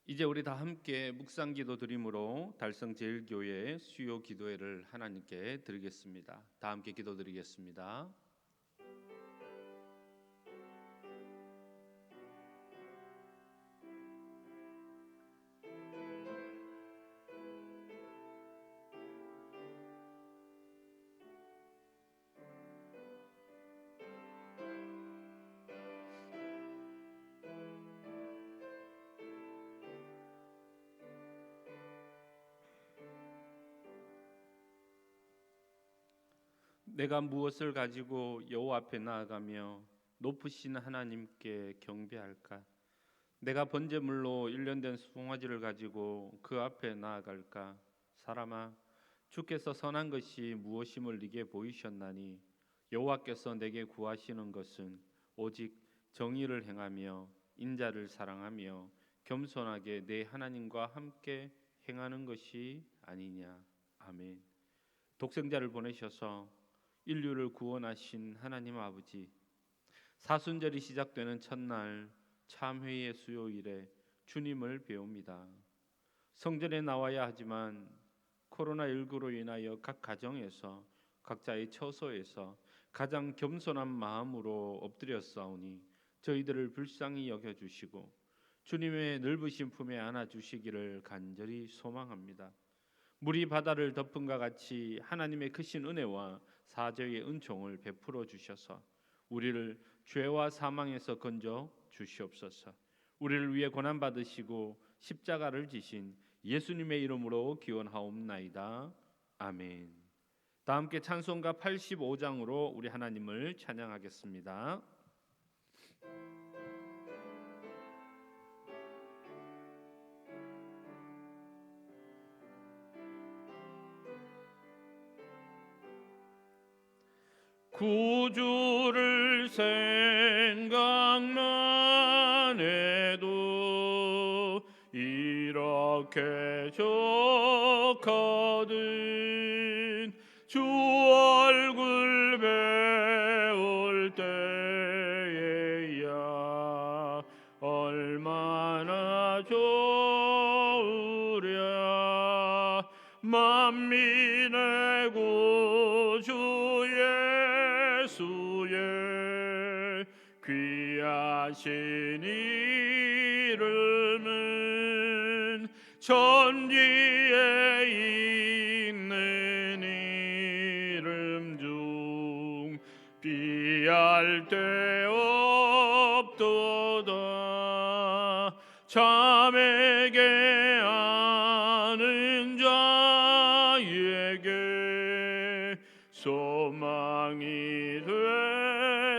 이제 우리 다 함께 묵상기도 드림으로 달성제일교회 수요 기도회를 하나님께 드리겠습니다. 다 함께 기도드리겠습니다. 내가 무엇을 가지고 여호와 앞에 나아가며 높으신 하나님께 경배할까? 내가 번제물로 일련된 송아지를 가지고 그 앞에 나아갈까? 사람아, 주께서 선한 것이 무엇임을 네게 보이셨나니 여호와께서 내게 구하시는 것은 오직 정의를 행하며 인자를 사랑하며 겸손하게 내 하나님과 함께 행하는 것이 아니냐. 아멘. 독생자를 보내셔서 인류를 구원하신 하나님 아버지, 사순절이 시작되는 첫날 참회의 수요일에 주님을 배웁니다. 성전에 나와야 하지만 코로나19로 인하여 각 가정에서 각자의 처소에서 가장 겸손한 마음으로 엎드렸사오니 저희들을 불쌍히 여겨주시고 주님의 넓으신 품에 안아주시기를 간절히 소망합니다. 물이 바다를 덮음과 같이 하나님의 크신 은혜와 사죄의 은총을 베풀어 주셔서 우리를 죄와 사망에서 건져 주시옵소서. 우리를 위해 고난 받으시고 십자가를 지신 예수님의 이름으로 기원하옵나이다. 아멘. 다 함께 찬송가 85장으로 우리 하나님을 찬양하겠습니다. 구주를 생각만 해도 이렇게 좋거든. 주 얼굴 배울 때에야 얼마나 좋으랴. 만민의 구주 예수의 귀하신 이름은 천지에 있는 이름 중 비할 데 없도다. 자매게 아는 자에게 소망이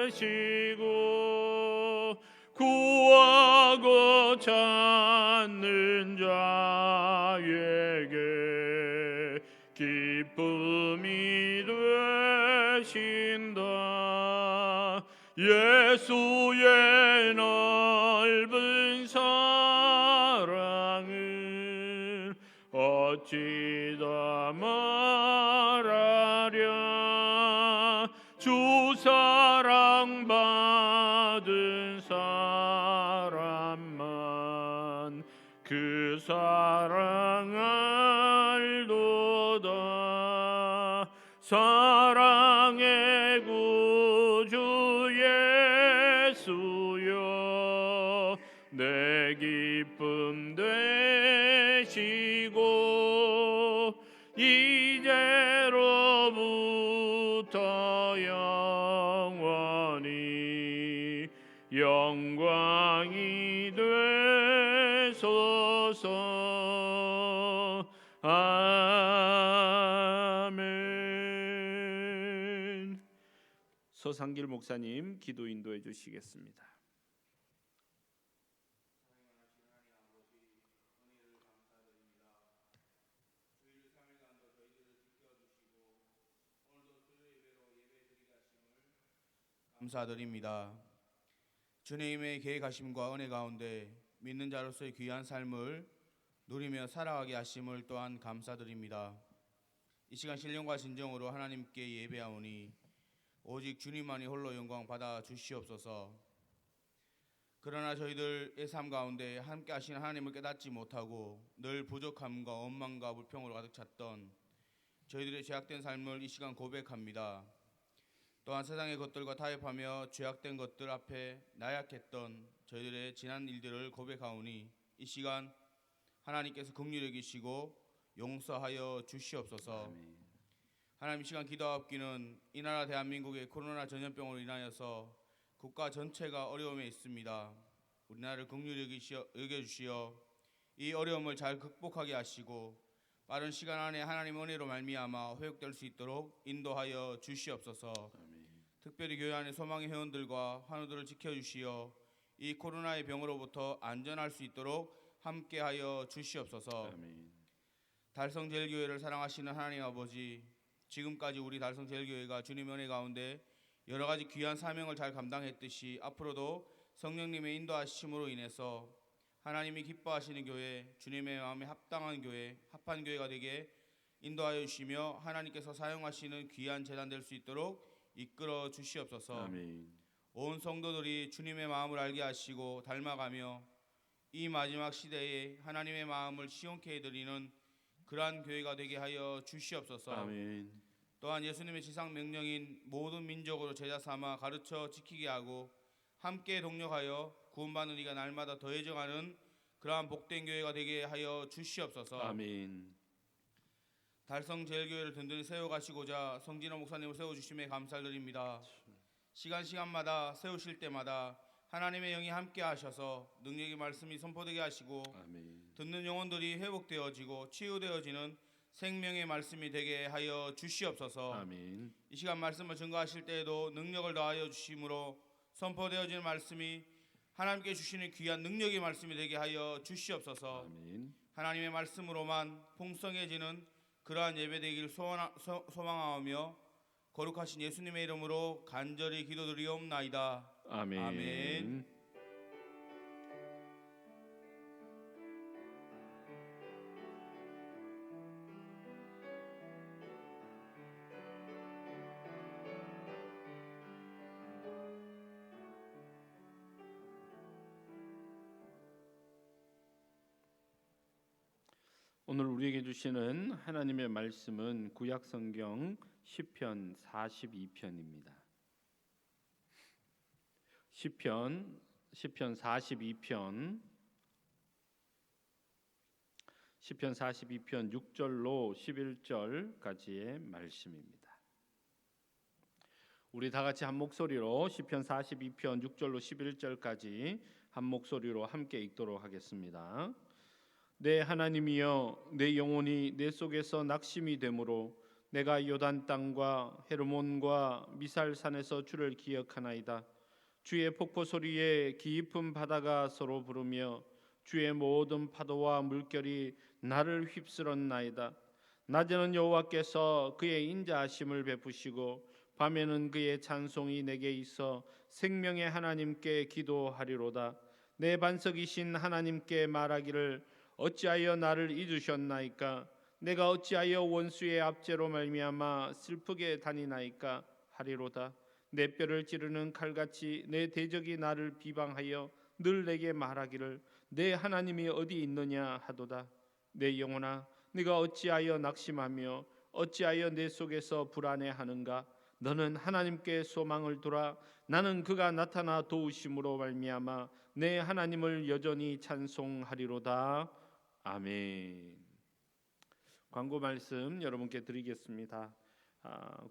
되시고 구하고 찾는 자에게 기쁨이 되신다. 예수의 넓은 사랑을 어찌 다 말하랴. 주 사랑 받은 사람만 그 사랑 알도다. 사랑의 구주 예수여 내 기쁨 되시고 이제로부터 영원히 영광이 되소서. 아멘. 서상길 목사님 기도 인도해 주시겠습니다. 감사드립니다. 주님의 계획하심과 은혜 가운데 믿는 자로서의 귀한 삶을 누리며 살아가게 하심을 또한 감사드립니다. 이 시간 신령과 진정으로 하나님께 예배하오니 오직 주님만이 홀로 영광 받아 주시옵소서. 그러나 저희들의 삶 가운데 함께 하시는 하나님을 깨닫지 못하고 늘 부족함과 원망과 불평으로 가득 찼던 저희들의 죄악된 삶을 이 시간 고백합니다. 또한 세상의 것들과 타협하며 죄악된 것들 앞에 나약했던 저희들의 지난 일들을 고백하오니 이 시간 하나님께서 긍휼히 여기시고 용서하여 주시옵소서. 아멘. 하나님, 이 시간 기도하옵기는 이 나라 대한민국의 코로나 전염병으로 인하여서 국가 전체가 어려움에 있습니다. 우리나라를 긍휼히 여겨주시어 이 어려움을 잘 극복하게 하시고 빠른 시간 안에 하나님의 은혜로 말미암아 회복될 수 있도록 인도하여 주시옵소서. 아멘. 특별히 교회 안의 소망의 회원들과 환우들을 지켜주시어 이 코로나의 병으로부터 안전할 수 있도록 함께하여 주시옵소서. 아멘. 달성제일교회를 사랑하시는 하나님 아버지, 지금까지 우리 달성제일교회가 주님의 은혜 가운데 여러 가지 귀한 사명을 잘 감당했듯이 앞으로도 성령님의 인도하심으로 인해서 하나님이 기뻐하시는 교회, 주님의 마음에 합당한 교회, 합한 교회가 되게 인도하여 주시며 하나님께서 사용하시는 귀한 재단 될 수 있도록 이끌어 주시옵소서. 아멘. 온 성도들이 주님의 마음을 알게 하시고 닮아가며 이 마지막 시대에 하나님의 마음을 시원케 해드리는 그러한 교회가 되게 하여 주시옵소서. 아멘. 또한 예수님의 지상 명령인 모든 민족으로 제자 삼아 가르쳐 지키게 하고 함께 동력하여 구원받는 이가 날마다 더해져가는 그러한 복된 교회가 되게 하여 주시옵소서. 아멘. 달성제일교회를 든든히 세워가시고자 성진호 목사님을 세워주심에 감사드립니다. 시간마다 세우실 때마다 하나님의 영이 함께 하셔서 능력의 말씀이 선포되게 하시고 아멘. 듣는 영혼들이 회복되어지고 치유되어지는 생명의 말씀이 되게 하여 주시옵소서. 아멘. 이 시간 말씀을 증거하실 때에도 능력을 더하여 주심으로 선포되어지는 말씀이 하나님께 주시는 귀한 능력의 말씀이 되게 하여 주시옵소서. 아멘. 하나님의 말씀으로만 풍성해지는 그러한 예배 되기를 소망하오며 거룩하신 예수님의 이름으로 간절히 기도드리옵나이다. 아멘. 아멘. 오늘 우리에게 주시는 하나님의 말씀은 구약 성경 시편 42편입니다. 시편 42편 6절로 11절까지의 말씀입니다. 우리 다 같이 한 목소리로 시편 42편 6절로 11절까지 한 목소리로 함께 읽도록 하겠습니다. 내 하나님이여, 내 영혼이 내 속에서 낙심이 되므로 내가 요단 땅과 헤르몬과 미살산에서 주를 기억하나이다. 주의 폭포 소리에 깊은 바다가 서로 부르며 주의 모든 파도와 물결이 나를 휩쓸었나이다. 낮에는 여호와께서 그의 인자하심을 베푸시고 밤에는 그의 찬송이 내게 있어 생명의 하나님께 기도하리로다. 내 반석이신 하나님께 말하기를 어찌하여 나를 잊으셨나이까? 내가 어찌하여 원수의 압제로 말미암아 슬프게 다니나이까 하리로다. 내 뼈를 찌르는 칼같이 내 대적이 나를 비방하여 늘 내게 말하기를 내 하나님이 어디 있느냐 하도다. 내 영혼아, 네가 어찌하여 낙심하며 어찌하여 내 속에서 불안해하는가? 너는 하나님께 소망을 두라. 나는 그가 나타나 도우심으로 말미암아 내 하나님을 여전히 찬송하리로다. 아멘. 광고 말씀 여러분께 드리겠습니다.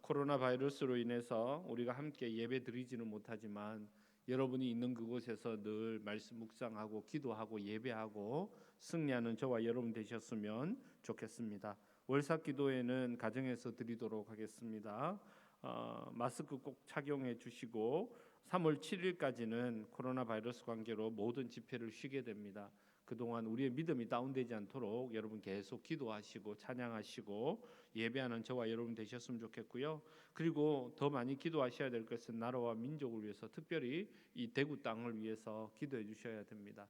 코로나 바이러스로 인해서 우리가 함께 예배 드리지는 못하지만 여러분이 있는 그곳에서 늘 말씀 묵상하고 기도하고 예배하고 승리하는 저와 여러분 되셨으면 좋겠습니다. 월삭 기도회는 가정에서 드리도록 하겠습니다. 마스크 꼭 착용해 주시고 3월 7일까지는 코로나 바이러스 관계로 모든 집회를 쉬게 됩니다. 그동안 우리의 믿음이 다운되지 않도록 여러분 계속 기도하시고 찬양하시고 예배하는 저와 여러분 되셨으면 좋겠고요. 그리고 더 많이 기도하셔야 될 것은 나라와 민족을 위해서, 특별히 이 대구 땅을 위해서 기도해 주셔야 됩니다.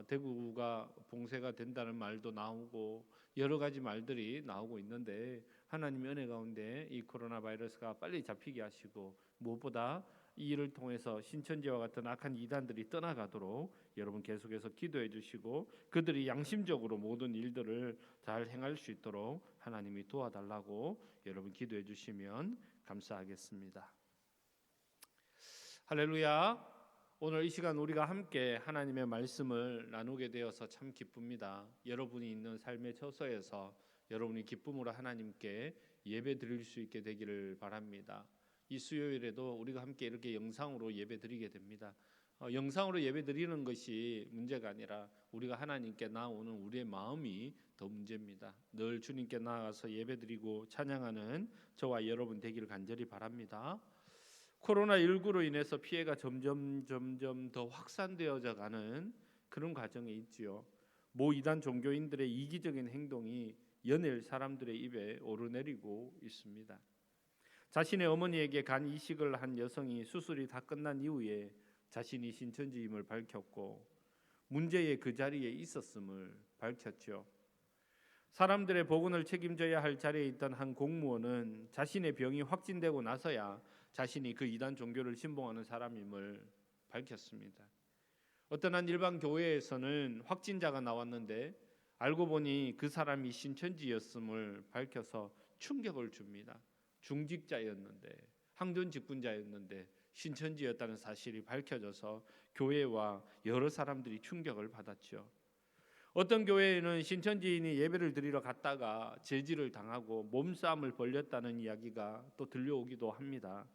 대구가 봉쇄가 된다는 말도 나오고 여러 가지 말들이 나오고 있는데 하나님의 은혜 가운데 이 코로나 바이러스가 빨리 잡히게 하시고 무엇보다 이 일을 통해서 신천지와 같은 악한 이단들이 떠나가도록 여러분 계속해서 기도해 주시고 그들이 양심적으로 모든 일들을 잘 행할 수 있도록 하나님이 도와달라고 여러분 기도해 주시면 감사하겠습니다. 할렐루야. 오늘 이 시간 우리가 함께 하나님의 말씀을 나누게 되어서 참 기쁩니다. 여러분이 있는 삶의 처소에서 여러분이 기쁨으로 하나님께 예배 드릴 수 있게 되기를 바랍니다. 이 수요일에도 우리가 함께 이렇게 영상으로 예배 드리게 됩니다. 영상으로 예배 드리는 것이 문제가 아니라 우리가 하나님께 나오는 우리의 마음이 더 문제입니다. 늘 주님께 나아가서 예배 드리고 찬양하는 저와 여러분 되기를 간절히 바랍니다. 코로나19로 인해서 피해가 점점 더 확산되어져 가는 그런 과정에 있지요. 모 이단 종교인들의 이기적인 행동이 연일 사람들의 입에 오르내리고 있습니다. 자신의 어머니에게 간 이식을 한 여성이 수술이 다 끝난 이후에 자신이 신천지임을 밝혔고 문제의 그 자리에 있었음을 밝혔죠. 사람들의 보건을 책임져야 할 자리에 있던 한 공무원은 자신의 병이 확진되고 나서야 자신이 그 이단 종교를 신봉하는 사람임을 밝혔습니다. 어떤 한 일반 교회에서는 확진자가 나왔는데 알고 보니 그 사람이 신천지였음을 밝혀서 충격을 줍니다. 중직자였는데 항존 직분자였는데 신천지였다는 사실이 밝혀져서 교회와 여러 사람들이 충격을 받았죠. 어떤 교회에는 신천지인이 예배를 드리러 갔다가 제지를 당하고 몸싸움을 벌였다는 이야기가 또 들려오기도 합니다.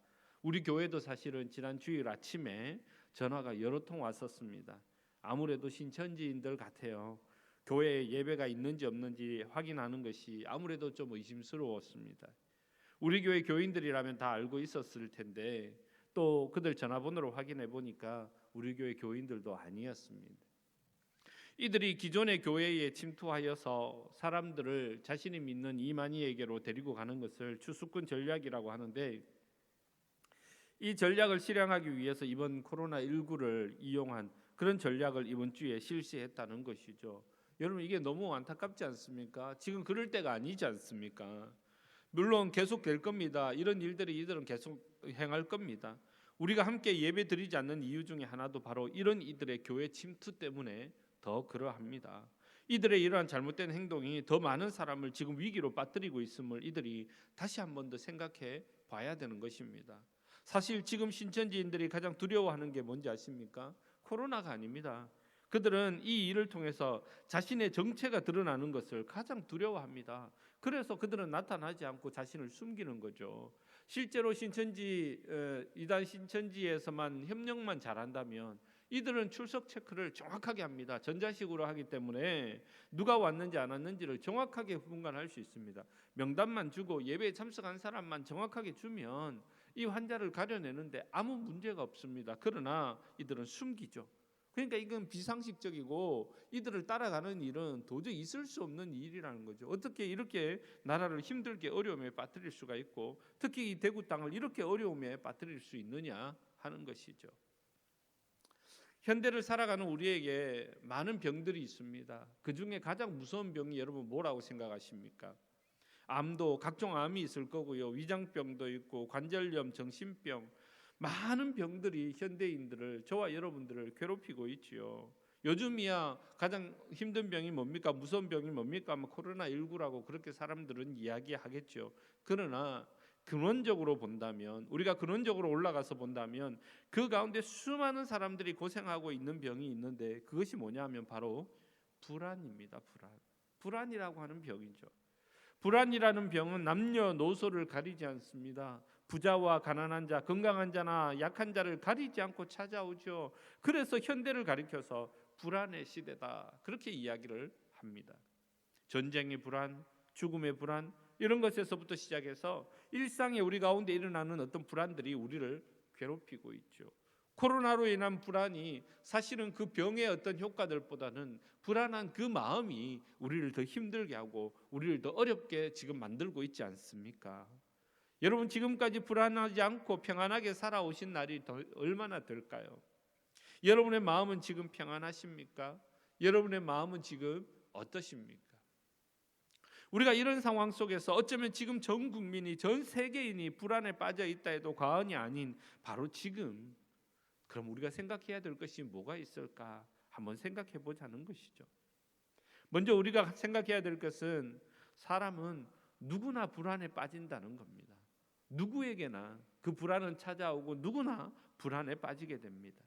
우리 교회도 사실은 지난 주일 아침에 전화가 여러 통 왔었습니다. 아무래도 신천지인들 같아요. 교회에 예배가 있는지 없는지 확인하는 것이 아무래도 좀 의심스러웠습니다. 우리 교회 교인들이라면 다 알고 있었을 텐데 또 그들 전화번호를 확인해 보니까 우리 교회 교인들도 아니었습니다. 이들이 기존의 교회에 침투하여서 사람들을 자신이 믿는 이만희에게로 데리고 가는 것을 추수꾼 전략이라고 하는데 이 전략을 실행하기 위해서 이번 코로나19를 이용한 그런 전략을 이번 주에 실시했다는 것이죠. 여러분 이게 너무 안타깝지 않습니까? 지금 그럴 때가 아니지 않습니까? 물론 계속 될 겁니다. 이런 일들이 이들은 계속 행할 겁니다. 우리가 함께 예배 드리지 않는 이유 중에 하나도 바로 이런 이들의 교회 침투 때문에 더 그러합니다. 이들의 이러한 잘못된 행동이 더 많은 사람을 지금 위기로 빠뜨리고 있음을 이들이 다시 한 번 더 생각해 봐야 되는 것입니다. 사실 지금 신천지인들이 가장 두려워하는 게 뭔지 아십니까? 코로나가 아닙니다. 그들은 이 일을 통해서 자신의 정체가 드러나는 것을 가장 두려워합니다. 그래서 그들은 나타나지 않고 자신을 숨기는 거죠. 실제로 이단 신천지에서만 협력만 잘한다면 이들은 출석 체크를 정확하게 합니다. 전자식으로 하기 때문에 누가 왔는지 안 왔는지를 정확하게 분간할 수 있습니다. 명단만 주고 예배에 참석한 사람만 정확하게 주면 이 환자를 가려내는데 아무 문제가 없습니다. 그러나 이들은 숨기죠. 그러니까 이건 비상식적이고 이들을 따라가는 일은 도저히 있을 수 없는 일이라는 거죠. 어떻게 이렇게 나라를 힘들게 어려움에 빠뜨릴 수가 있고 특히 이 대구 땅을 이렇게 어려움에 빠뜨릴 수 있느냐 하는 것이죠. 현대를 살아가는 우리에게 많은 병들이 있습니다. 그중에 가장 무서운 병이 여러분 뭐라고 생각하십니까? 암도 각종 암이 있을 거고요. 위장병도 있고 관절염, 정신병 많은 병들이 현대인들을 저와 여러분들을 괴롭히고 있지요. 요즘이야 가장 힘든 병이 뭡니까? 무서운 병이 뭡니까? 코로나19라고 그렇게 사람들은 이야기하겠죠. 그러나 근원적으로 본다면 우리가 근원적으로 올라가서 본다면 그 가운데 수많은 사람들이 고생하고 있는 병이 있는데 그것이 뭐냐면 바로 불안입니다. 불안이라고 하는 병이죠. 불안이라는 병은 남녀노소를 가리지 않습니다. 부자와 가난한 자, 건강한 자나 약한 자를 가리지 않고 찾아오죠. 그래서 현대를 가리켜서 불안의 시대다 그렇게 이야기를 합니다. 전쟁의 불안, 죽음의 불안 이런 것에서부터 시작해서 일상에 우리 가운데 일어나는 어떤 불안들이 우리를 괴롭히고 있죠. 코로나로 인한 불안이 사실은 그 병의 어떤 효과들보다는 불안한 그 마음이 우리를 더 힘들게 하고 우리를 더 어렵게 지금 만들고 있지 않습니까? 여러분 지금까지 불안하지 않고 평안하게 살아오신 날이 얼마나 될까요? 여러분의 마음은 지금 평안하십니까? 여러분의 마음은 지금 어떠십니까? 우리가 이런 상황 속에서 어쩌면 지금 전 국민이, 전 세계인이 불안에 빠져 있다 해도 과언이 아닌 바로 지금, 그럼 우리가 생각해야 될 것이 뭐가 있을까 한번 생각해 보자는 것이죠. 먼저 우리가 생각해야 될 것은 사람은 누구나 불안에 빠진다는 겁니다. 누구에게나 그 불안은 찾아오고 누구나 불안에 빠지게 됩니다.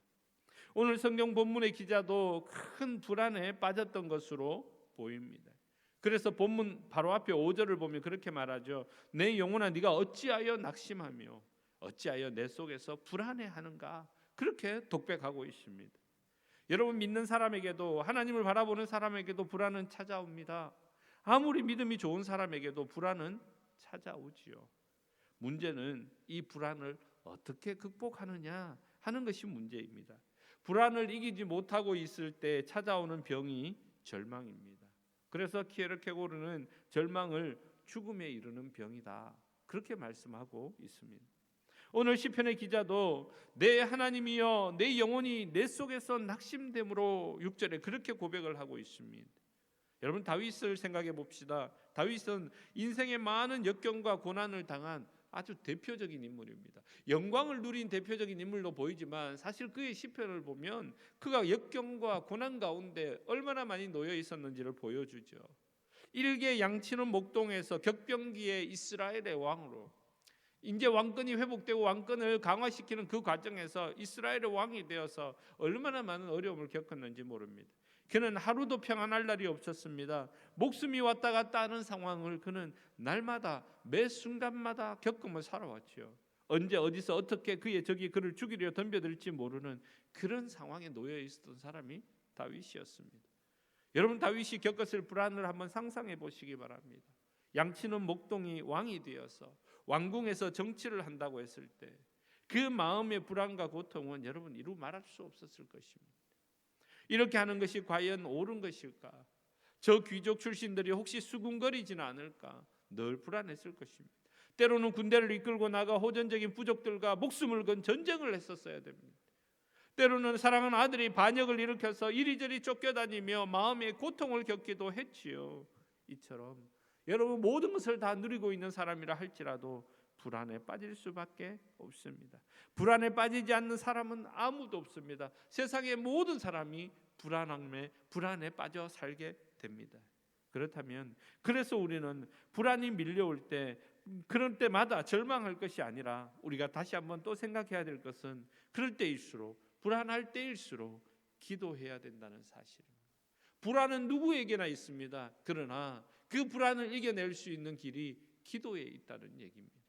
오늘 성경 본문의 기자도 큰 불안에 빠졌던 것으로 보입니다. 그래서 본문 바로 앞에 5절을 보면 그렇게 말하죠. 내 영혼아 네가 어찌하여 낙심하며 어찌하여 내 속에서 불안해하는가, 그렇게 독백하고 있습니다. 여러분, 믿는 사람에게도, 하나님을 바라보는 사람에게도 불안은 찾아옵니다. 아무리 믿음이 좋은 사람에게도 불안은 찾아오지요. 문제는 이 불안을 어떻게 극복하느냐 하는 것이 문제입니다. 불안을 이기지 못하고 있을 때 찾아오는 병이 절망입니다. 그래서 키에르케고르는 절망을 죽음에 이르는 병이다, 그렇게 말씀하고 있습니다. 오늘 시편의 기자도 내 하나님이여 내 영혼이 내 속에서 낙심됨으로 6절에 그렇게 고백을 하고 있습니다. 여러분, 다윗을 생각해 봅시다. 다윗은 인생의 많은 역경과 고난을 당한 아주 대표적인 인물입니다. 영광을 누린 대표적인 인물로 보이지만 사실 그의 시편을 보면 그가 역경과 고난 가운데 얼마나 많이 놓여 있었는지를 보여주죠. 일개 양치는 목동에서 격변기의 이스라엘의 왕으로, 이제 왕권이 회복되고 왕권을 강화시키는 그 과정에서 이스라엘의 왕이 되어서 얼마나 많은 어려움을 겪었는지 모릅니다. 그는 하루도 평안할 날이 없었습니다. 목숨이 왔다 갔다 하는 상황을 그는 날마다 매 순간마다 겪으며 살아왔죠. 언제 어디서 어떻게 그의 적이 그를 죽이려 덤벼들지 모르는 그런 상황에 놓여 있었던 사람이 다윗이었습니다. 여러분, 다윗이 겪었을 불안을 한번 상상해 보시기 바랍니다. 양치는 목동이 왕이 되어서 왕궁에서 정치를 한다고 했을 때 그 마음의 불안과 고통은 여러분 이루 말할 수 없었을 것입니다. 이렇게 하는 것이 과연 옳은 것일까? 저 귀족 출신들이 혹시 수군거리지는 않을까? 늘 불안했을 것입니다. 때로는 군대를 이끌고 나가 호전적인 부족들과 목숨을 건 전쟁을 했었어야 됩니다. 때로는 사랑하는 아들이 반역을 일으켜서 이리저리 쫓겨다니며 마음의 고통을 겪기도 했지요. 이처럼 여러분, 모든 것을 다 누리고 있는 사람이라 할지라도 불안에 빠질 수밖에 없습니다. 불안에 빠지지 않는 사람은 아무도 없습니다. 세상의 모든 사람이 불안에 빠져 살게 됩니다. 그렇다면 그래서 우리는 불안이 밀려올 때, 그런 때마다 절망할 것이 아니라 우리가 다시 한번 또 생각해야 될 것은 그럴 때일수록, 불안할 때일수록 기도해야 된다는 사실입니다. 불안은 누구에게나 있습니다. 그러나 그 불안을 이겨낼 수 있는 길이 기도에 있다는 얘기입니다.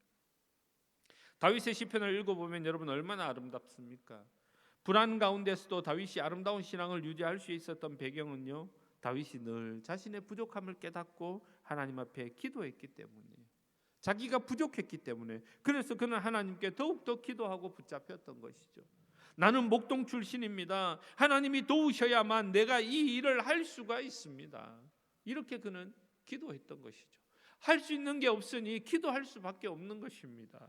다윗의 시편을 읽어보면 여러분 얼마나 아름답습니까? 불안 가운데서도 다윗이 아름다운 신앙을 유지할 수 있었던 배경은요, 다윗이 늘 자신의 부족함을 깨닫고 하나님 앞에 기도했기 때문이에요. 자기가 부족했기 때문에. 그래서 그는 하나님께 더욱더 기도하고 붙잡혔던 것이죠. 나는 목동 출신입니다. 하나님이 도우셔야만 내가 이 일을 할 수가 있습니다. 이렇게 그는 기도했던 것이죠. 할 수 있는 게 없으니 기도할 수밖에 없는 것입니다.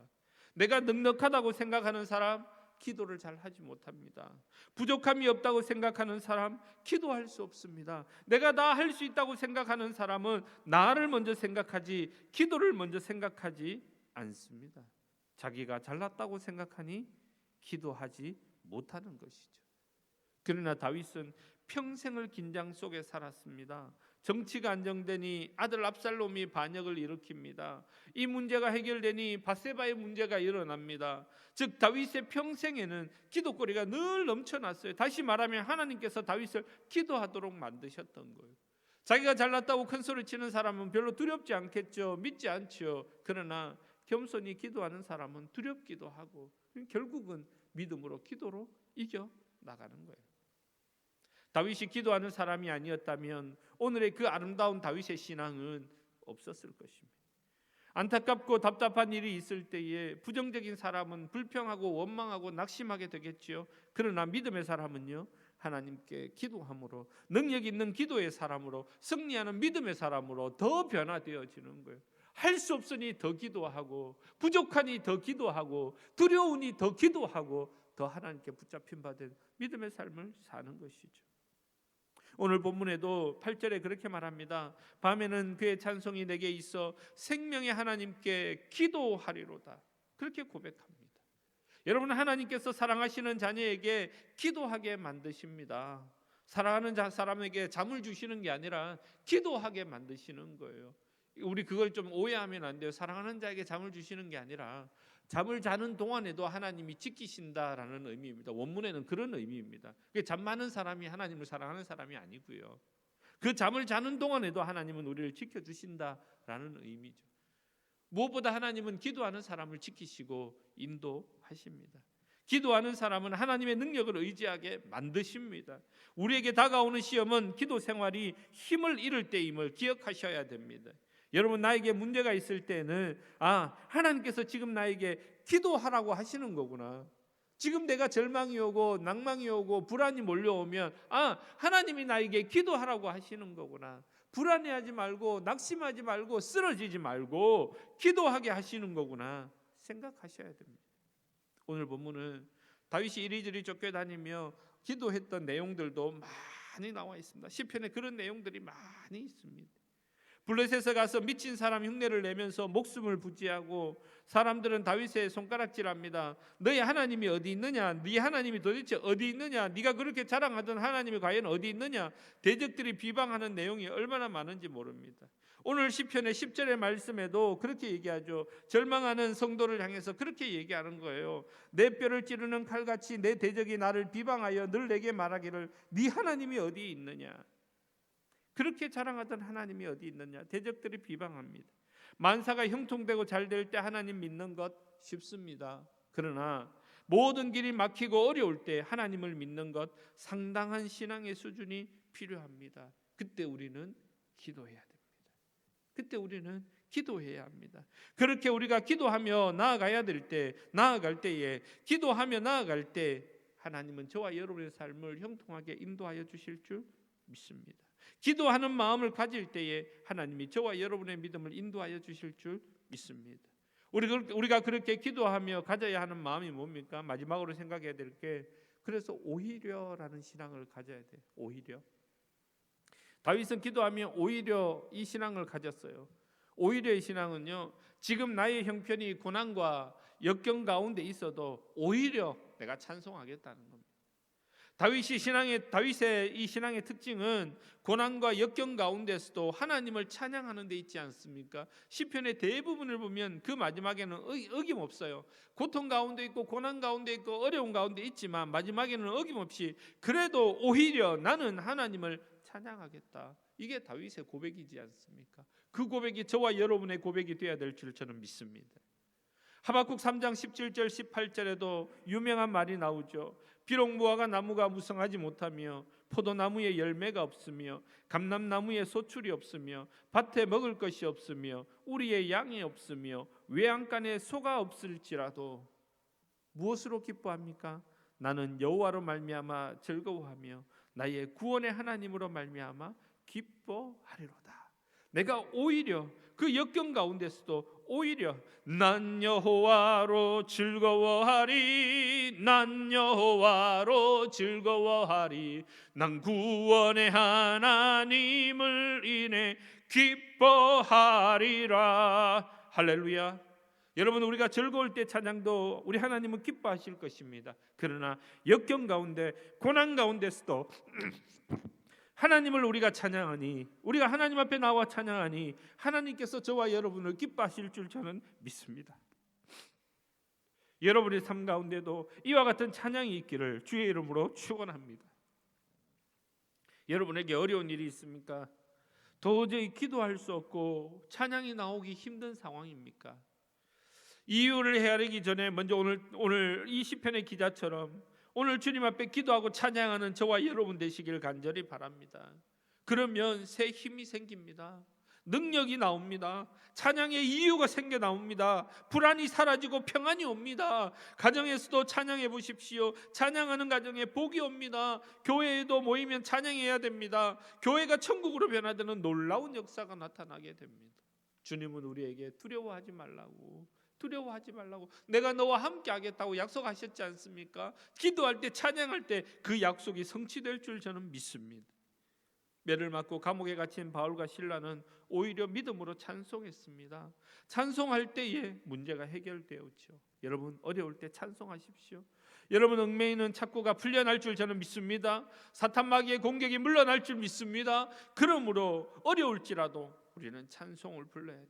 내가 넉넉하다고 생각하는 사람 기도를 잘 하지 못합니다. 부족함이 없다고 생각하는 사람 기도할 수 없습니다. 내가 다 할 수 있다고 생각하는 사람은 나를 먼저 생각하지 기도를 먼저 생각하지 않습니다. 자기가 잘났다고 생각하니 기도하지 못하는 것이죠. 그러나 다윗은 평생을 긴장 속에 살았습니다. 정치가 안정되니 아들 압살롬이 반역을 일으킵니다. 이 문제가 해결되니 밧세바의 문제가 일어납니다. 즉 다윗의 평생에는 기도거리가 늘 넘쳐났어요. 다시 말하면 하나님께서 다윗을 기도하도록 만드셨던 거예요. 자기가 잘났다고 큰 소리 치는 사람은 별로 두렵지 않겠죠. 믿지 않죠. 그러나 겸손히 기도하는 사람은 두렵기도 하고 결국은 믿음으로 기도로 이겨 나가는 거예요. 다윗이 기도하는 사람이 아니었다면 오늘의 그 아름다운 다윗의 신앙은 없었을 것입니다. 안타깝고 답답한 일이 있을 때에 부정적인 사람은 불평하고 원망하고 낙심하게 되겠지요. 그러나 믿음의 사람은요, 하나님께 기도함으로, 능력 있는 기도의 사람으로, 승리하는 믿음의 사람으로 더 변화되어지는 거예요. 할 수 없으니 더 기도하고, 부족하니 더 기도하고, 두려우니 더 기도하고, 더 하나님께 붙잡힌 바 된 믿음의 삶을 사는 것이죠. 오늘 본문에도 8절에 그렇게 말합니다. 밤에는 그의 찬송이 내게 있어 생명의 하나님께 기도하리로다. 그렇게 고백합니다. 여러분, 하나님께서 사랑하시는 자녀에게 기도하게 만드십니다. 사랑하는 사람에게 잠을 주시는 게 아니라 기도하게 만드시는 거예요. 우리 그걸 좀 오해하면 안 돼요. 사랑하는 자에게 잠을 주시는 게 아니라 잠을 자는 동안에도 하나님이 지키신다라는 의미입니다. 원문에는 그런 의미입니다. 잠 많은 사람이 하나님을 사랑하는 사람이 아니고요. 그 잠을 자는 동안에도 하나님은 우리를 지켜주신다라는 의미죠. 무엇보다 하나님은 기도하는 사람을 지키시고 인도하십니다. 기도하는 사람은 하나님의 능력을 의지하게 만드십니다. 우리에게 다가오는 시험은 기도 생활이 힘을 잃을 때임을 기억하셔야 됩니다. 여러분, 나에게 문제가 있을 때는 하나님께서 지금 나에게 기도하라고 하시는 거구나. 지금 내가 절망이 오고 낭망이 오고 불안이 몰려오면 하나님이 나에게 기도하라고 하시는 거구나. 불안해하지 말고 낙심하지 말고 쓰러지지 말고 기도하게 하시는 거구나 생각하셔야 됩니다. 오늘 본문은 다윗이 이리저리 쫓겨다니며 기도했던 내용들도 많이 나와 있습니다. 시편에 그런 내용들이 많이 있습니다. 블레셋에 가서 미친 사람 흉내를 내면서 목숨을 부지하고 사람들은 다윗의 손가락질합니다. 너희 하나님이 어디 있느냐? 네 하나님이 도대체 어디 있느냐? 네가 그렇게 자랑하던 하나님이 과연 어디 있느냐? 대적들이 비방하는 내용이 얼마나 많은지 모릅니다. 오늘 시편의 10절의 말씀에도 그렇게 얘기하죠. 절망하는 성도를 향해서 그렇게 얘기하는 거예요. 내 뼈를 찌르는 칼같이 내 대적이 나를 비방하여 늘 내게 말하기를 네 하나님이 어디 있느냐? 그렇게 자랑하던 하나님이 어디 있느냐? 대적들이 비방합니다. 만사가 형통되고 잘 될 때 하나님 믿는 것 쉽습니다. 그러나 모든 길이 막히고 어려울 때 하나님을 믿는 것 상당한 신앙의 수준이 필요합니다. 그때 우리는 기도해야 됩니다. 그때 우리는 기도해야 합니다. 그렇게 우리가 기도하며 나아갈 때에 기도하며 나아갈 때 하나님은 저와 여러분의 삶을 형통하게 인도하여 주실 줄 믿습니다. 기도하는 마음을 가질 때에 하나님이 저와 여러분의 믿음을 인도하여 주실 줄 믿습니다. 우리가 그렇게 기도하며 가져야 하는 마음이 뭡니까? 마지막으로 생각해야 될 게 그래서 오히려라는 신앙을 가져야 돼요. 오히려. 다윗은 기도하며 오히려 이 신앙을 가졌어요. 오히려의 신앙은요, 지금 나의 형편이 고난과 역경 가운데 있어도 오히려 내가 찬송하겠다는 겁니다. 다윗의 이 신앙의 특징은 고난과 역경 가운데서도 하나님을 찬양하는 데 있지 않습니까? 시편의 대부분을 보면 그 마지막에는 어김없어요. 고통 가운데 있고 고난 가운데 있고 어려운 가운데 있지만 마지막에는 어김없이 그래도 오히려 나는 하나님을 찬양하겠다. 이게 다윗의 고백이지 않습니까? 그 고백이 저와 여러분의 고백이 되어야 될 줄 저는 믿습니다. 하박국 3장 17절 18절에도 유명한 말이 나오죠. 비록 무화과 나무가 무성하지 못하며 포도나무에 열매가 없으며 감람나무에 소출이 없으며 밭에 먹을 것이 없으며 우리의 양이 없으며 외양간에 소가 없을지라도 무엇으로 기뻐합니까? 나는 여호와로 말미암아 즐거워하며 나의 구원의 하나님으로 말미암아 기뻐하리로다. 내가 오히려 그 역경 가운데서도 오히려 난 여호와로 즐거워하리, 난 여호와로 즐거워하리, 난 구원의 하나님을 인해 기뻐하리라. 할렐루야. 여러분, 우리가 즐거울 때 찬양도 우리 하나님은 기뻐하실 것입니다. 그러나 역경 가운데 고난 가운데서도 하나님을 우리가 찬양하니, 우리가 하나님 앞에 나와 찬양하니 하나님께서 저와 여러분을 기뻐하실 줄 저는 믿습니다. 여러분의 삶 가운데도 이와 같은 찬양이 있기를 주의 이름으로 축원합니다. 여러분에게 어려운 일이 있습니까? 도저히 기도할 수 없고 찬양이 나오기 힘든 상황입니까? 이유를 헤아리기 전에 먼저 오늘 이 시편의 기자처럼 오늘 주님 앞에 기도하고 찬양하는 저와 여러분 되시길 간절히 바랍니다. 그러면 새 힘이 생깁니다. 능력이 나옵니다. 찬양의 이유가 생겨 나옵니다. 불안이 사라지고 평안이 옵니다. 가정에서도 찬양해 보십시오. 찬양하는 가정에 복이 옵니다. 교회에도 모이면 찬양해야 됩니다. 교회가 천국으로 변화되는 놀라운 역사가 나타나게 됩니다. 주님은 우리에게 두려워하지 말라고, 내가 너와 함께 하겠다고 약속하셨지 않습니까? 기도할 때 찬양할 때 그 약속이 성취될 줄 저는 믿습니다. 매를 맞고 감옥에 갇힌 바울과 실라는 오히려 믿음으로 찬송했습니다. 찬송할 때에 문제가 해결되었죠. 여러분, 어려울 때 찬송하십시오. 여러분, 얽매이는 착고가 풀려날 줄 저는 믿습니다. 사탄 마귀의 공격이 물러날 줄 믿습니다. 그러므로 어려울지라도 우리는 찬송을 불러야 돼요.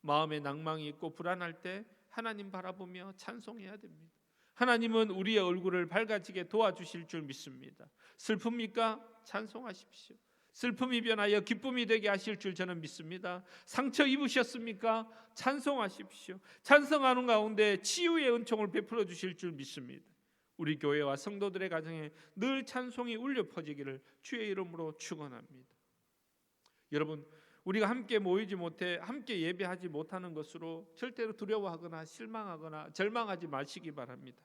마음에 낭망이 있고 불안할 때 하나님 바라보며 찬송해야 됩니다. 하나님은 우리의 얼굴을 밝아지게 도와주실 줄 믿습니다. 슬픕니까? 찬송하십시오. 슬픔이 변하여 기쁨이 되게 하실 줄 저는 믿습니다. 상처 입으셨습니까? 찬송하십시오. 찬송하는 가운데 치유의 은총을 베풀어 주실 줄 믿습니다. 우리 교회와 성도들의 가정에 늘 찬송이 울려 퍼지기를 주의 이름으로 축원합니다. 여러분, 우리가 함께 모이지 못해 함께 예배하지 못하는 것으로 절대로 두려워하거나 실망하거나 절망하지 마시기 바랍니다.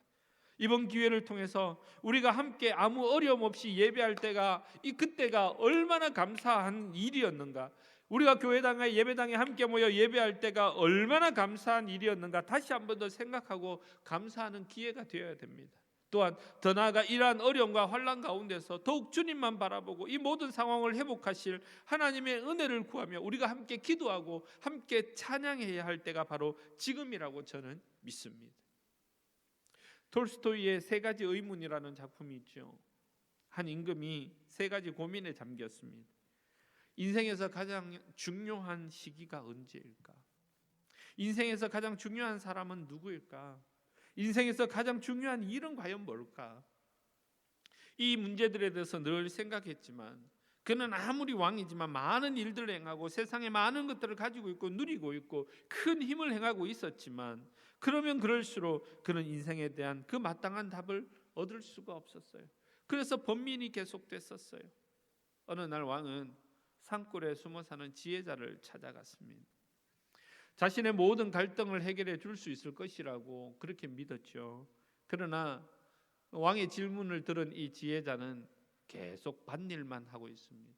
이번 기회를 통해서 우리가 함께 아무 어려움 없이 예배할 때가 그때가 얼마나 감사한 일이었는가, 우리가 교회당에 예배당에 함께 모여 예배할 때가 얼마나 감사한 일이었는가 다시 한 번 더 생각하고 감사하는 기회가 되어야 됩니다. 또한 더 나아가 이러한 어려움과 환난 가운데서 더욱 주님만 바라보고 이 모든 상황을 회복하실 하나님의 은혜를 구하며 우리가 함께 기도하고 함께 찬양해야 할 때가 바로 지금이라고 저는 믿습니다. 톨스토이의 세 가지 의문이라는 작품이 있죠. 한 임금이 세 가지 고민에 잠겼습니다. 인생에서 가장 중요한 시기가 언제일까? 인생에서 가장 중요한 사람은 누구일까? 인생에서 가장 중요한 일은 과연 뭘까? 이 문제들에 대해서 늘 생각했지만 그는 아무리 왕이지만 많은 일들을 행하고 세상에 많은 것들을 가지고 있고 누리고 있고 큰 힘을 행하고 있었지만 그러면 그럴수록 그는 인생에 대한 그 마땅한 답을 얻을 수가 없었어요. 그래서 번민이 계속됐었어요. 어느 날 왕은 산골에 숨어 사는 지혜자를 찾아갔습니다. 자신의 모든 갈등을 해결해 줄 수 있을 것이라고 그렇게 믿었죠. 그러나 왕의 질문을 들은 이 지혜자는 계속 밭일만 하고 있습니다.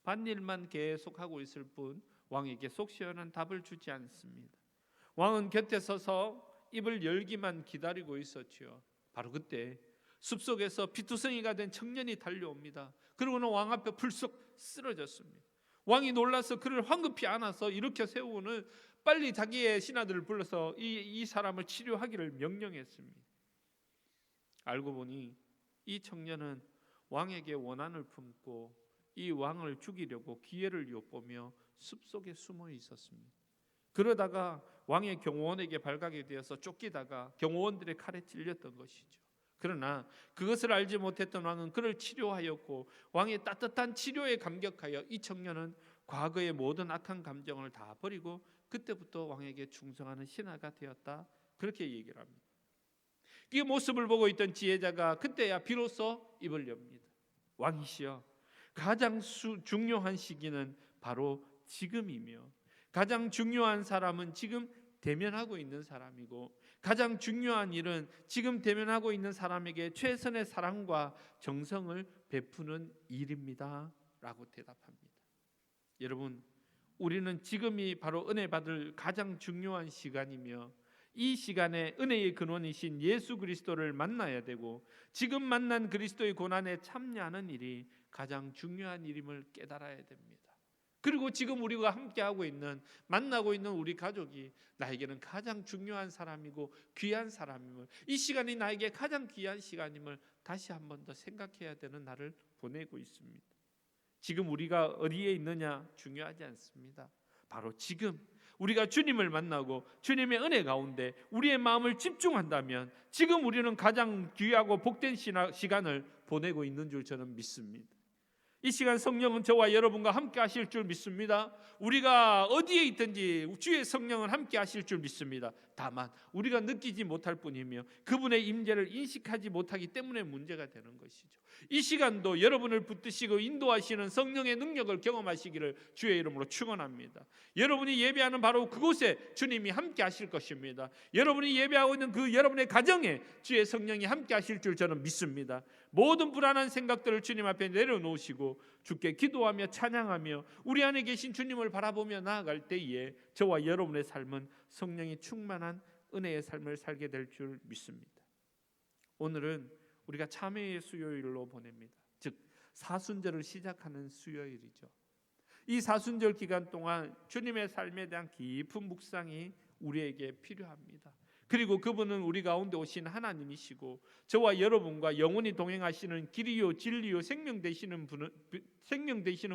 밭일만 계속 하고 있을 뿐 왕에게 속 시원한 답을 주지 않습니다. 왕은 곁에 서서 입을 열기만 기다리고 있었죠. 바로 그때 숲속에서 피투성이가 된 청년이 달려옵니다. 그러고는 왕 앞에 불쑥 쓰러졌습니다. 왕이 놀라서 그를 황급히 안아서 일으켜 세우고는 빨리 자기의 신하들을 불러서 이 사람을 치료하기를 명령했습니다. 알고 보니 이 청년은 왕에게 원한을 품고 이 왕을 죽이려고 기회를 엿보며 숲속에 숨어 있었습니다. 그러다가 왕의 경호원에게 발각이 되어서 쫓기다가 경호원들의 칼에 찔렸던 것이죠. 그러나 그것을 알지 못했던 왕은 그를 치료하였고 왕의 따뜻한 치료에 감격하여 이 청년은 과거의 모든 악한 감정을 다 버리고 그때부터 왕에게 충성하는 신하가 되었다. 그렇게 얘기를 합니다. 이 모습을 보고 있던 지혜자가 그때야 비로소 입을 엽니다. 왕이시여, 가장 중요한 시기는 바로 지금이며 가장 중요한 사람은 지금 대면하고 있는 사람이고 가장 중요한 일은 지금 대면하고 있는 사람에게 최선의 사랑과 정성을 베푸는 일입니다 라고 대답합니다. 여러분, 우리는 지금이 바로 은혜 받을 가장 중요한 시간이며 이 시간에 은혜의 근원이신 예수 그리스도를 만나야 되고 지금 만난 그리스도의 고난에 참여하는 일이 가장 중요한 일임을 깨달아야 됩니다. 그리고 지금 우리가 함께하고 있는 만나고 있는 우리 가족이 나에게는 가장 중요한 사람이고 귀한 사람임을, 이 시간이 나에게 가장 귀한 시간임을 다시 한 번 더 생각해야 되는 날을 보내고 있습니다. 지금 우리가 어디에 있느냐 중요하지 않습니다. 바로 지금 우리가 주님을 만나고 주님의 은혜 가운데 우리의 마음을 집중한다면 지금 우리는 가장 귀하고 복된 시간을 보내고 있는 줄 저는 믿습니다. 이 시간 성령은 저와 여러분과 함께 하실 줄 믿습니다. 우리가 어디에 있든지 주의 성령은 함께 하실 줄 믿습니다. 다만 우리가 느끼지 못할 뿐이며 그분의 임재를 인식하지 못하기 때문에 문제가 되는 것이죠. 이 시간도 여러분을 붙드시고 인도하시는 성령의 능력을 경험하시기를 주의 이름으로 축원합니다. 여러분이 예배하는 바로 그곳에 주님이 함께 하실 것입니다. 여러분이 예배하고 있는 그 여러분의 가정에 주의 성령이 함께 하실 줄 저는 믿습니다. 모든 불안한 생각들을 주님 앞에 내려놓으시고 주께 기도하며 찬양하며 우리 안에 계신 주님을 바라보며 나아갈 때에 저와 여러분의 삶은 성령이 충만한 은혜의 삶을 살게 될 줄 믿습니다. 오늘은 우리가 참회의 수요일로 보냅니다. 즉 사순절을 시작하는 수요일이죠. 이 사순절 기간 동안 주님의 삶에 대한 깊은 묵상이 우리에게 필요합니다. 그리고 그분은 우리 가운데 오신 하나님이시고 저와 여러분과 영원히 동행하시는 길이요 진리요 생명 되시는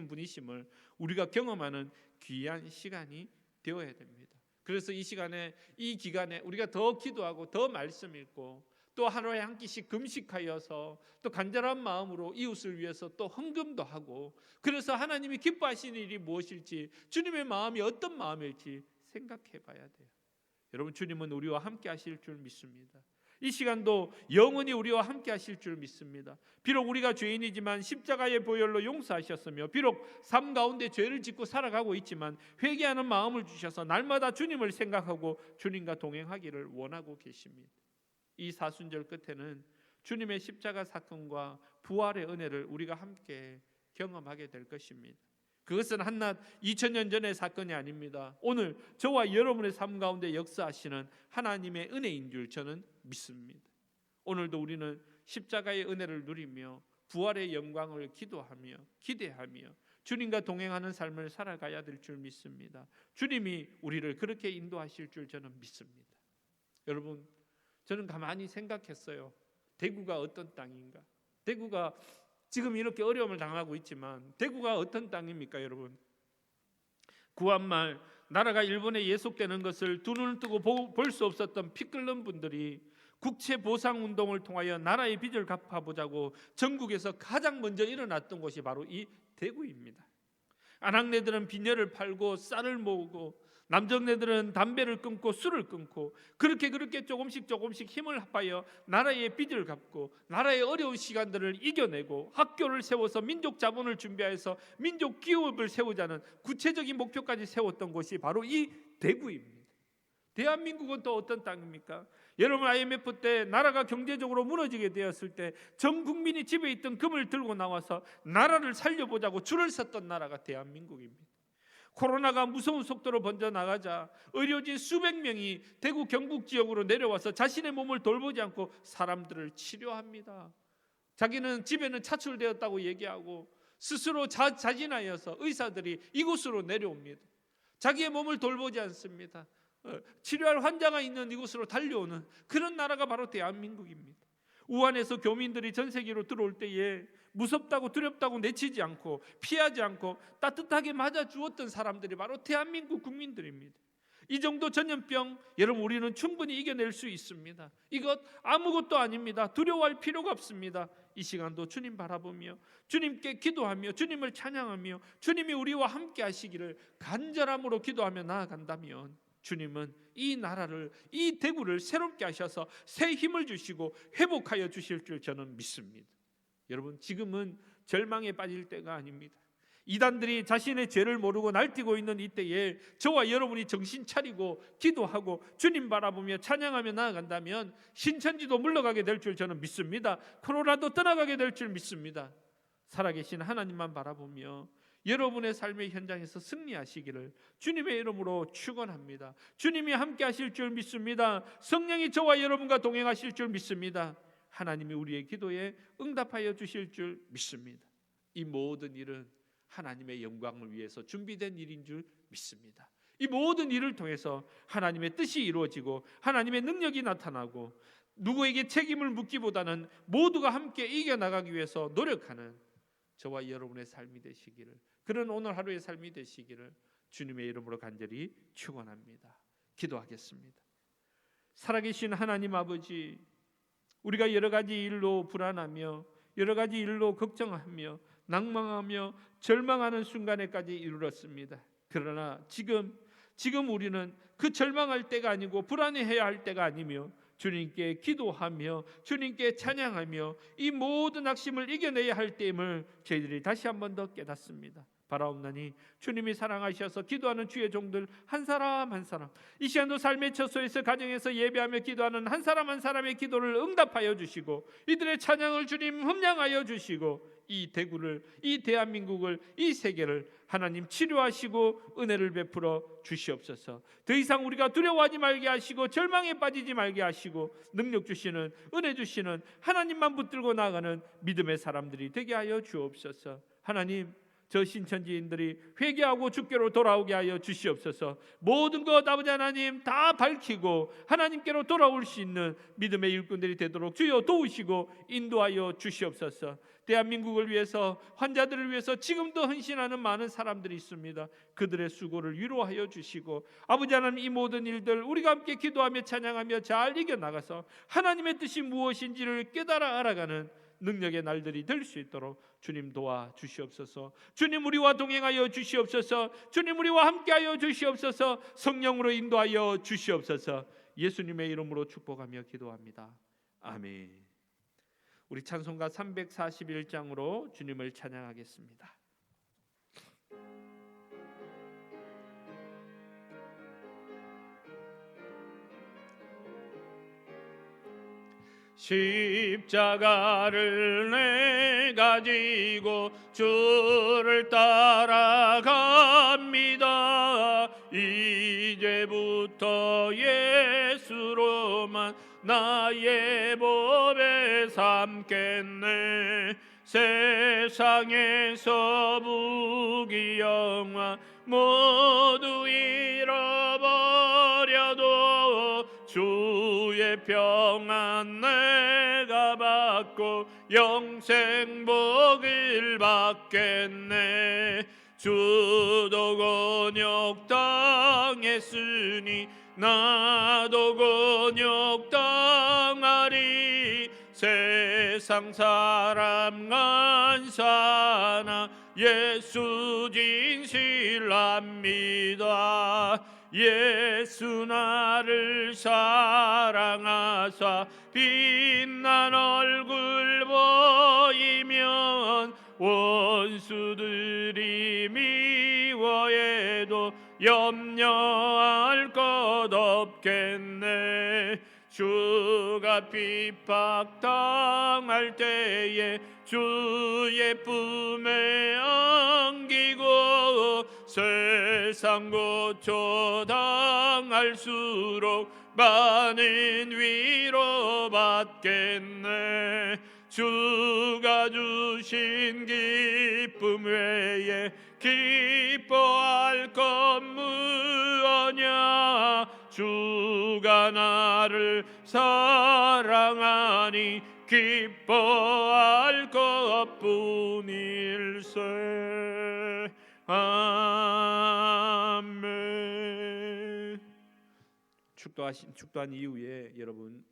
분이심을 우리가 경험하는 귀한 시간이 되어야 됩니다. 그래서 이 시간에, 이 기간에 우리가 더 기도하고 더 말씀 읽고 또 하루에 한 끼씩 금식하여서 또 간절한 마음으로 이웃을 위해서 또 헌금도 하고, 그래서 하나님이 기뻐하시는 일이 무엇일지, 주님의 마음이 어떤 마음일지 생각해 봐야 돼요. 여러분, 주님은 우리와 함께 하실 줄 믿습니다. 이 시간도 영원히 우리와 함께 하실 줄 믿습니다. 비록 우리가 죄인이지만 십자가의 보혈로 용서하셨으며, 비록 삶 가운데 죄를 짓고 살아가고 있지만 회개하는 마음을 주셔서 날마다 주님을 생각하고 주님과 동행하기를 원하고 계십니다. 이 사순절 끝에는 주님의 십자가 사건과 부활의 은혜를 우리가 함께 경험하게 될 것입니다. 그것은 한낱 2000년 전의 사건이 아닙니다. 오늘 저와 여러분의 삶 가운데 역사하시는 하나님의 은혜인 줄 저는 믿습니다. 오늘도 우리는 십자가의 은혜를 누리며 부활의 영광을 기도하며 기대하며 주님과 동행하는 삶을 살아가야 될 줄 믿습니다. 주님이 우리를 그렇게 인도하실 줄 저는 믿습니다. 여러분, 저는 가만히 생각했어요. 대구가 어떤 땅인가? 대구가 지금 이렇게 어려움을 당하고 있지만 대구가 어떤 땅입니까, 여러분? 구한말 나라가 일본에 예속되는 것을 두 눈을 뜨고 볼 수 없었던 피 끓는 분들이 국채 보상 운동을 통하여 나라의 빚을 갚아보자고 전국에서 가장 먼저 일어났던 곳이 바로 이 대구입니다. 아낙네들은 빈혈을 팔고 쌀을 모으고, 남정네들은 담배를 끊고 술을 끊고, 그렇게 조금씩 힘을 합하여 나라의 빚을 갚고 나라의 어려운 시간들을 이겨내고 학교를 세워서 민족 자본을 준비해서 민족 기업을 세우자는 구체적인 목표까지 세웠던 곳이 바로 이 대구입니다. 대한민국은 또 어떤 땅입니까? 여러분, IMF 때 나라가 경제적으로 무너지게 되었을 때 전 국민이 집에 있던 금을 들고 나와서 나라를 살려보자고 줄을 섰던 나라가 대한민국입니다. 코로나가 무서운 속도로 번져나가자 의료진 수백 명이 대구 경북 지역으로 내려와서 자신의 몸을 돌보지 않고 사람들을 치료합니다. 자기는 집에는 차출되었다고 얘기하고 스스로 자진하여서 의사들이 이곳으로 내려옵니다. 자기의 몸을 돌보지 않습니다. 치료할 환자가 있는 이곳으로 달려오는 그런 나라가 바로 대한민국입니다. 우한에서 교민들이 전 세계로 들어올 때에 무섭다고 두렵다고 내치지 않고 피하지 않고 따뜻하게 맞아 주었던 사람들이 바로 대한민국 국민들입니다. 이 정도 전염병 여러분, 우리는 충분히 이겨낼 수 있습니다. 이것 아무것도 아닙니다. 두려워할 필요가 없습니다. 이 시간도 주님 바라보며 주님께 기도하며 주님을 찬양하며 주님이 우리와 함께 하시기를 간절함으로 기도하며 나아간다면 주님은 이 나라를, 이 대구를 새롭게 하셔서 새 힘을 주시고 회복하여 주실 줄 저는 믿습니다. 여러분, 지금은 절망에 빠질 때가 아닙니다. 이단들이 자신의 죄를 모르고 날뛰고 있는 이때에 저와 여러분이 정신 차리고 기도하고 주님 바라보며 찬양하며 나아간다면 신천지도 물러가게 될 줄 저는 믿습니다. 코로나도 떠나가게 될 줄 믿습니다. 살아계신 하나님만 바라보며 여러분의 삶의 현장에서 승리하시기를 주님의 이름으로 축원합니다. 주님이 함께 하실 줄 믿습니다. 성령이 저와 여러분과 동행하실 줄 믿습니다. 하나님이 우리의 기도에 응답하여 주실 줄 믿습니다. 이 모든 일은 하나님의 영광을 위해서 준비된 일인 줄 믿습니다. 이 모든 일을 통해서 하나님의 뜻이 이루어지고 하나님의 능력이 나타나고 누구에게 책임을 묻기보다는 모두가 함께 이겨나가기 위해서 노력하는 저와 여러분의 삶이 되시기를, 그런 오늘 하루의 삶이 되시기를 주님의 이름으로 간절히 축원합니다. 기도하겠습니다. 살아계신 하나님 아버지, 우리가 여러 가지 일로 불안하며 여러 가지 일로 걱정하며 낭망하며 절망하는 순간에까지 이르렀습니다. 그러나 지금 우리는 그 절망할 때가 아니고 불안해해야 할 때가 아니며 주님께 기도하며 주님께 찬양하며 이 모든 악심을 이겨내야 할 때임을 저희들이 다시 한 번 더 깨닫습니다. 바라옵나니 주님이 사랑하셔서 기도하는 주의 종들 한 사람 한 사람, 이 시간도 삶의 처소에서 가정에서 예배하며 기도하는 한 사람 한 사람의 기도를 응답하여 주시고 이들의 찬양을 주님 흠량하여 주시고 이 대구를, 이 대한민국을, 이 세계를 하나님 치료하시고 은혜를 베풀어 주시옵소서. 더 이상 우리가 두려워하지 말게 하시고 절망에 빠지지 말게 하시고 능력 주시는, 은혜 주시는 하나님만 붙들고 나아가는 믿음의 사람들이 되게 하여 주옵소서. 하나님, 저 신천지인들이 회개하고 주께로 돌아오게 하여 주시옵소서. 모든 것 아버지 하나님 다 밝히고 하나님께로 돌아올 수 있는 믿음의 일꾼들이 되도록 주여 도우시고 인도하여 주시옵소서. 대한민국을 위해서, 환자들을 위해서 지금도 헌신하는 많은 사람들이 있습니다. 그들의 수고를 위로하여 주시고 아버지 하나님, 이 모든 일들 우리가 함께 기도하며 찬양하며 잘 이겨나가서 하나님의 뜻이 무엇인지를 깨달아 알아가는 능력의 날들이 될 수 있도록 주님 도와 주시옵소서. 주님 우리와 동행하여 주시옵소서. 주님 우리와 함께하여 주시옵소서. 성령으로 인도하여 주시옵소서. 예수님의 이름으로 축복하며 기도합니다. 아멘. 우리 찬송가 341장으로 주님을 찬양하겠습니다. 십자가를 내가 지고 주를 따라갑니다. 이제부터 예수로만 나의 법에 삼겠네. 세상에서 부귀영화 모두 잃어버려도 주의 평안 내가 받고 영생 복을 받겠네. 주도 곤욕 당했으니 나도 곤욕 당하리. 세상 사람 간사나 예수 진실합니다. 예수 나를 사랑하사 빛난 얼굴 보이면 원수들이 미워해도 염려할 것 없겠네. 주가 핍박당할 때에 주의 품에 안기고 세상 고초당할수록 많은 위로 받겠네. 주가 주신 기쁨 외에 기뻐할 것 무엇냐. 주가 나를 사랑하니 기뻐할 것뿐일세. 아멘. 축도한 이후에 여러분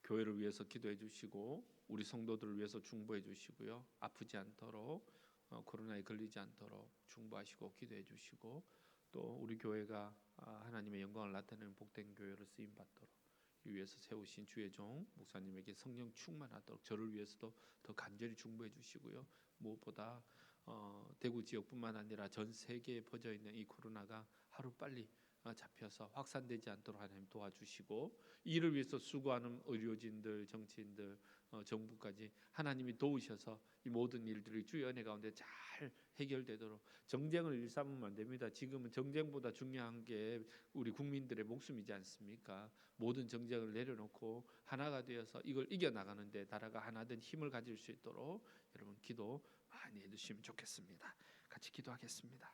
교회를 위해서 기도해 주시고 우리 성도들을 위해서 중보해 주시고요. 아프지 않도록 코로나에 걸리지 않도록 중보하시고 기도해 주시고 또 우리 교회가 하나님의 영광을 나타내는 복된 교회로 쓰임 받도록 위해서 세우신 주의 종 목사님에게 성령 충만하도록 저를 위해서도 더 간절히 중보해 주시고요. 무엇보다 대구 지역뿐만 아니라 전 세계에 퍼져 있는 이 코로나가 하루빨리 잡혀서 확산되지 않도록 하나님 도와주시고 이를 위해서 수고하는 의료진들, 정치인들, 정부까지 하나님이 도우셔서 이 모든 일들이 주의 은혜 가운데 잘 해결되도록. 정쟁을 일삼으면 안 됩니다. 지금은 정쟁보다 중요한 게 우리 국민들의 목숨이지 않습니까? 모든 정쟁을 내려놓고 하나가 되어서 이걸 이겨나가는데 나라가 하나된 힘을 가질 수 있도록 여러분 기도 많이 해주시면 좋겠습니다. 같이 기도하겠습니다.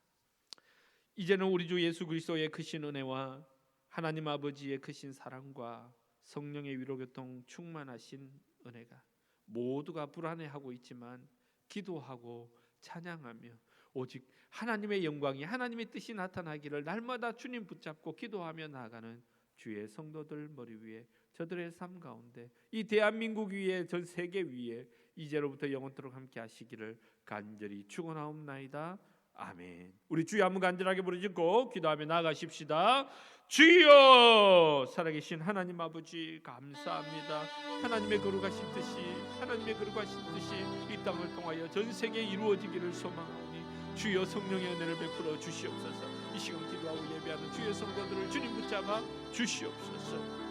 이제는 우리 주 예수 그리스도의 크신 은혜와 하나님 아버지의 크신 사랑과 성령의 위로교통 충만하신 은혜가 모두가 불안해하고 있지만 기도하고 찬양하며 오직 하나님의 영광이 하나님의 뜻이 나타나기를 날마다 주님 붙잡고 기도하며 나아가는 주의 성도들 머리 위에 저들의 삶 가운데 이 대한민국 위에 전 세계 위에 이제로부터 영원토록 함께 하시기를 간절히 축원하옵나이다. 아멘. 우리 주여 한번 간절하게 부르짖고 기도하며 나아가십시다. 주여, 살아계신 하나님 아버지 감사합니다. 하나님의 거룩하신 뜻이 이 땅을 통하여 전 세계에 이루어지기를 소망하오니 주여 성령의 은혜를 베풀어 주시옵소서. 이 시간 기도하고 예배하는 주의 성도들을 주님 붙잡아 주시옵소서.